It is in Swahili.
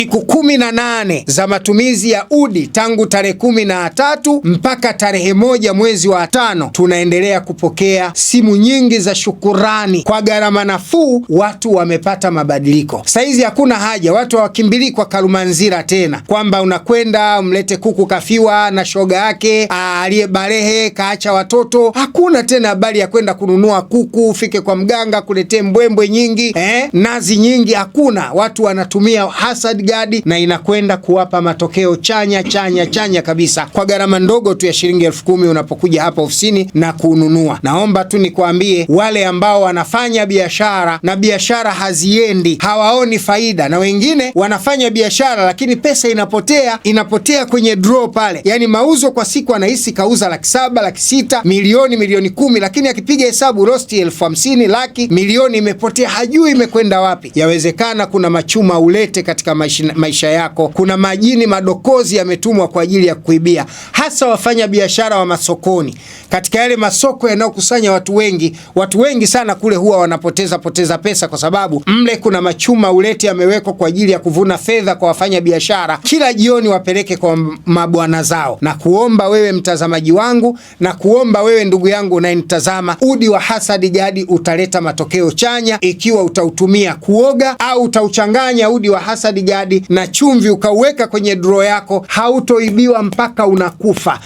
Siku 18 za matumizi ya udi tangu tarehe 13 mpaka tarehe 1 mwezi wa 5, tunaendelea kupokea simu nyingi za shukurani kwa gharama nafuu. Watu wamepata mabadiliko. Saizi hakuna haja, watu hawakimbili kwa Kalumanzira tena, kwamba unakwenda umlete kuku kafiwa na shoga yake aliyebalehe kaacha watoto. Hakuna tena habari ya kwenda kununua kuku ufike kwa mganga kuletee mbwembwe nyingi, nazi nyingi. Hakuna. Watu wanatumia Hasad Guard na inakwenda kuwapa matokeo chanya kabisa kwa gharama ndogo tu ya shilingi 10,000 unapokuja hapa ofisini na kununua. Naomba tu nikwambie, wale ambao wanafanya biashara na biashara haziendi, hawaoni faida, na wengine wanafanya biashara lakini pesa inapotea kwenye draw pale. Yani mauzo kwa siku anahisi kauza 700,000, 600,000, milioni 10,000, lakini akipiga hesabu rosti 50,000, laki, milioni imepotea, hajui imekwenda wapi. Yawezekana kuna machuma ulete katika maisha yako, kuna majini madokozi yametumwa kwa ajili ya kuibia, hasa wafanya biashara wa masokoni. Katika yale masoko yanayokusanya watu wengi sana kule huwa wanapoteza pesa, kwa sababu mle kuna machuma ulete yamewekwa kwa ajili ya kuvuna fedha kwa wafanya biashara, kila jioni wapeleke kwa mabwana zao. Na kuomba wewe mtazamaji wangu, na kuomba wewe ndugu yangu unayenitazama, udi wa Hasad Guard utaleta matokeo chanya ikiwa utautumia kuoga au utauchanganya udi wa Hasad Guard na chumvi ukauweka kwenye draw yako. Hautoibiwa mpaka unakufa.